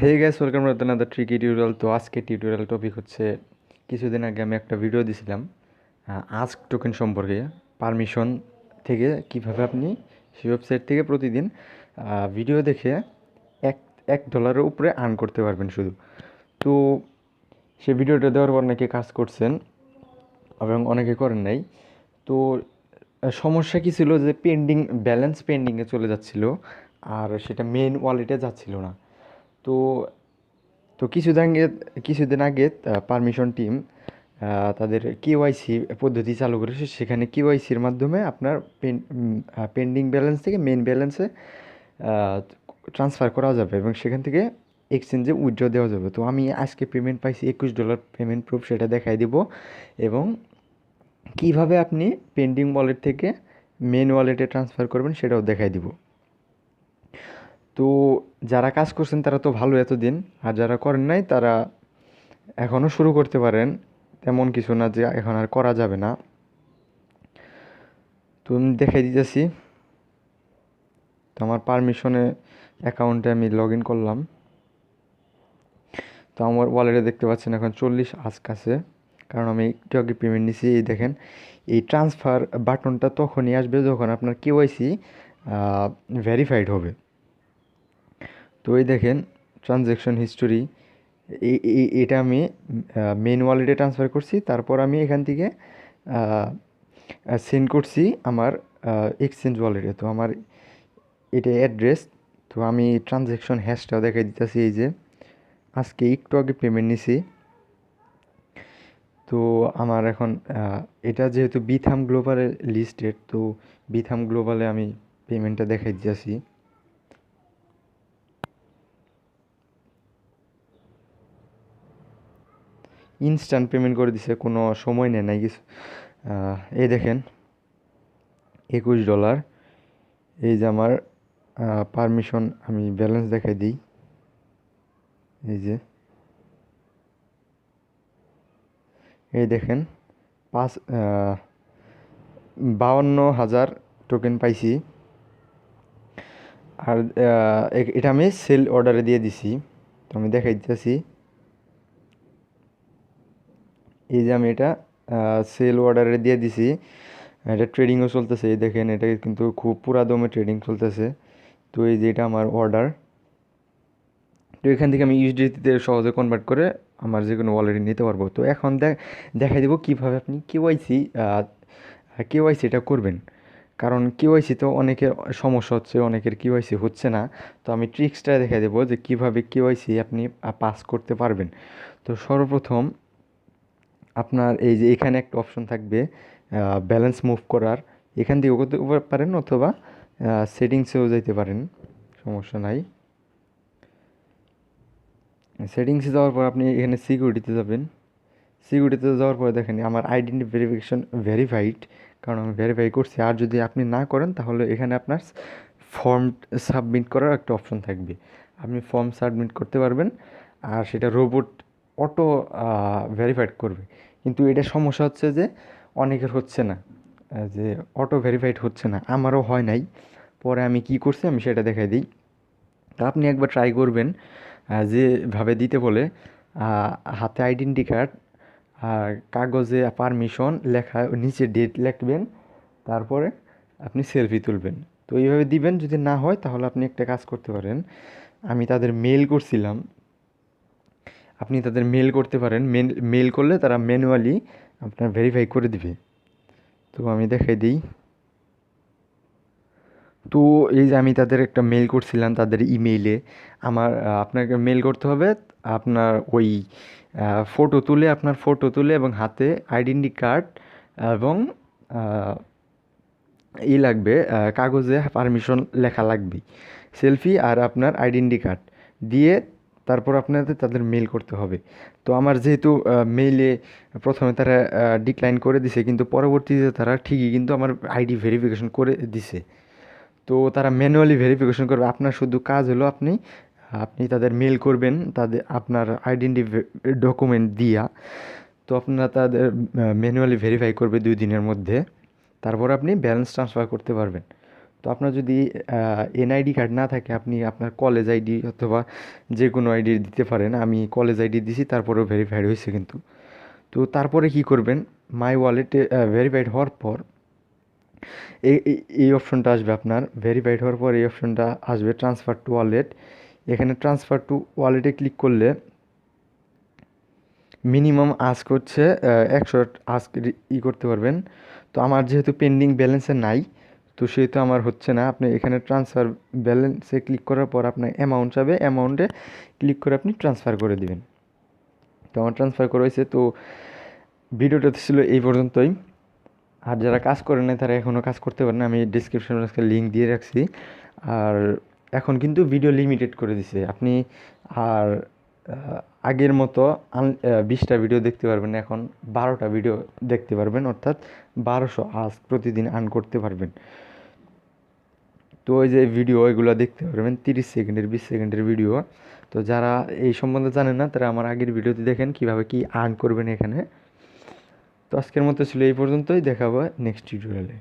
Hey guys, welcome to another tricky tutorial. তো আজকে tutorial topic হচ্ছে, কিছুদিন আগে আমি একটা ভিডিও দিছিলাম আস্ক টোকেন সম্পর্কে। পারমিশন থেকে কিভাবে আপনি সেই ওয়েবসাইট থেকে প্রতিদিন ভিডিও দেখে এক $1 উপরে আর্ন করতে পারবেন শুধু। তো সেই ভিডিওটা দেওয়ার পর অনেকে কাজ করছেন এবং অনেকে করেন নাই। তো সমস্যা কী ছিল যে ব্যালেন্স পেন্ডিংয়ে চলে যাচ্ছিল, আর সেটা মেইন ওয়ালেটে যাচ্ছিল না। তো তো কিছুদিন আগে পারমিশন টিম তাদের কেওয়াইসি পদ্ধতি চালু করেছে। সেখানে কেওয়াইসির মাধ্যমে আপনার পেন্ডিং ব্যালেন্স থেকে মেইন ব্যালেন্সে ট্রান্সফার করা যাবে এবং সেখান থেকে এক্সচেঞ্জে উইথড্র দেওয়া যাবে। তো আমি আজকে পেমেন্ট পাইছি $21 পেমেন্ট প্রুফ, সেটা দেখাই দিব এবং কিভাবে আপনি পেন্ডিং ওয়ালেট থেকে মেন ওয়ালেটে ট্রান্সফার করবেন সেটাও দেখাই দিব। তো যারা কাজ করছেন তারা তো ভালো এতদিন, আর যারা করেন নাই তারা এখনও শুরু করতে পারেন। তেমন কিছু না যে এখন আর করা যাবে না। তো আমি দেখাই দিতেছি। তো আমার পারমিশনে অ্যাকাউন্টে আমি লগ ইন করলাম। তো আমার ওয়ালেটে দেখতে পাচ্ছেন এখন 40 আস্ক আছে, কারণ আমি একটু আগে পেমেন্ট নিছি। এই দেখেন, এই ট্রান্সফার বাটনটা তখনই আসবে যখন আপনার কেওয়াইসি ভেরিফাইড হবে। তো এই দেখেন ট্রানজ্যাকশন হিস্টোরি, এটা আমি মেন ওয়ালেটে ট্রান্সফার করছি। তারপর আমি এখান থেকে সেন্ড করছি আমার এক্সচেঞ্জ ওয়ালেটে। তো আমার এটা অ্যাড্রেস। তো আমি ট্রানজ্যাকশন হ্যাশটাও দেখাই দিতেছি। এই যে আজকে একটু আগে পেমেন্ট নিছি। তো আমার এখন এটা যেহেতু বিথাম গ্লোবালে লিস্টেড, তো বিথাম গ্লোবালে আমি পেমেন্টটা দেখাই দিতেছি। ইনস্ট্যান্ট পেমেন্ট করে দিছে, কোনো সময় নেয় নাই কিছু। এই দেখেন $21। এই যে আমার পারমিশন, আমি ব্যালেন্স দেখাই দিই। এই যে এই দেখেন 52,000 টোকেন পাইছি। আর এটা আমি সেল অর্ডারে দিয়ে দিছি। তো আমি দেখাই দিতেছি। এই যে আমি এটা সেল অর্ডারে দিয়ে দিছি। এটা ট্রেডিংও চলতেছে। এই দেখেন, এটা কিন্তু খুব পুরা দমে ট্রেডিং চলতেছে। তো এই যে এটা আমার অর্ডার। তো এখান থেকে আমি ইউএসডিতে সহজে কনভার্ট করে আমার যে কোনো ওয়ালেটে নিতে পারবো। তো এখন দেখাই দেবো কীভাবে আপনি কেওয়াইসিটা করবেন। কারণ কেওয়াইসি তো অনেকের সমস্যা হচ্ছে, অনেকের কেওয়াইসি হচ্ছে না। তো আমি ট্রিক্সটা দেখাই দেবো যে কীভাবে কেওয়াইসি আপনি পাস করতে পারবেন। তো সর্বপ্রথম আপনার এই যে এখানে একটা অপশন থাকবে ব্যালেন্স মুভ করার। এখান থেকেও করতে পারেন অথবা সেটিংসেও যাইতে পারেন, সমস্যা নাই। সেটিংসে যাওয়ার পর আপনি এখানে সিকিউরিটিতে যাবেন। সিকিউরিটিতে যাওয়ার পরে দেখেন আমার আইডেন্টি ভেরিফিকেশন ভেরিফাইড, কারণ আমি ভেরিফাই করছি। আর যদি আপনি না করেন তাহলে এখানে আপনার ফর্ম সাবমিট করার একটা অপশন থাকবে, আপনি ফর্ম সাবমিট করতে পারবেন। আর সেটা রোবট অটো ভেরিফাইড করবে। কিন্তু এটা সমস্যা হচ্ছে যে অনেকের হচ্ছে না, যে অটো ভেরিফাইড হচ্ছে না। আমারও হয় নাই। পরে আমি কি করছি আমি সেটা দেখাই দিই। তা আপনি একবার ট্রাই করবেন যেভাবে দিতে বলে, হাতে আইডেন্টি কার্ড আর কাগজে পারমিশন লেখা, নিচে ডেট লিখবেন, তারপরে আপনি সেলফি তুলবেন। তো এইভাবে দিবেন। যদি না হয় তাহলে আপনি একটা কাজ করতে পারেন, আমি তাদের মেল করছিলাম, আপনি তাদের মেল করতে পারেন। মেল করলে তারা ম্যানুয়ালি আপনার ভেরিফাই করে দিবে। তো আমি দেখাই দিই। তো এই যে আমি তাদের একটা মেল করছিলাম তাদের ইমেইলে। আপনাকে মেল করতে হবে আপনার ওই আপনার ফটো তুলে এবং হাতে আইডেন্টি কার্ড এবং লাগবে, কাগজে পারমিশন লেখা লাগবে, সেলফি আর আপনার আইডেন্টি কার্ড দিয়ে তারপর আপনাদের তাদের মেল করতে হবে। তো আমার যেহেতু মেইলে প্রথমে তারা ডিক্লাইন করে দিছে, কিন্তু পরবর্তীতে তারা ঠিকই কিন্তু আমার আইডি ভেরিফিকেশন করে দিছে। তো তারা ম্যানুয়ালি ভেরিফিকেশন করবে। আপনার শুধু কাজ হলো আপনি আপনি তাদের মেল করবেন তাদের আপনার আইডেন্টি ডকুমেন্ট দিয়া। তো আপনারা তাদের ম্যানুয়ালি ভেরিফাই করবে 2 দিনের মধ্যে। তারপর আপনি ব্যালেন্স ট্রান্সফার করতে পারবেন। তো আপনার যদি এনআইডি কার্ড না থাকে আপনি আপনার কলেজ আইডি অথবা যে কোনো আইডি দিতে পারেন। আমি কলেজ আইডি দিছি, তারপরেও ভেরিফাইড হয়েছে কিন্তু। তো তারপরে কি করবেন, মাই ওয়ালেটে ভেরিফাইড হওয়ার পর এই অপশনটা আসবে আপনার। ভেরিফাইড হওয়ার পর এই অপশনটা আসবে ট্রান্সফার টু ওয়ালেট। এখানে ট্রান্সফার টু ওয়ালেটে ক্লিক করলে মিনিমাম আস্ক হচ্ছে 100 আস্ক করতে পারবেন। তো আমার যেহেতু পেন্ডিং ব্যালেন্সে নাই, তো সেহেতু আমার হচ্ছে না। আপনি এখানে ট্রান্সফার ব্যালেন্সে ক্লিক করার পর আপনার অ্যামাউন্ট চাবে, অ্যামাউন্টে ক্লিক করে আপনি ট্রান্সফার করে দিবেন। তো আমার ট্রান্সফার করা হয়েছে। তো ভিডিওটা ছিল এই পর্যন্তই। আর যারা কাজ করে নাই তারা এখনও কাজ করতে পারেন, আমি ডিসক্রিপশন বক্সে লিঙ্ক দিয়ে রাখছি। আর এখন কিন্তু ভিডিও লিমিটেড করে দিছে আপনি। আর আগের মতো 20টা ভিডিও দেখতে পারবেন না, এখন 12টা ভিডিও দেখতে পারবেন, অর্থাৎ 1200 আজ প্রতিদিন আর্ন করতে পারবেন। তো ওই যে ভিডিও এগুলো দেখতে পারবেন 30 সেকেন্ডের 20 সেকেন্ডের ভিডিও। তো যারা এই সম্বন্ধে জানেন না তারা আমার আগের ভিডিওতে দেখেন কীভাবে কি আর্ন করবেন এখানে। তো আজকের মতো ছিল এই পর্যন্তই, দেখাবো নেক্সট টিউটোরিয়ালে।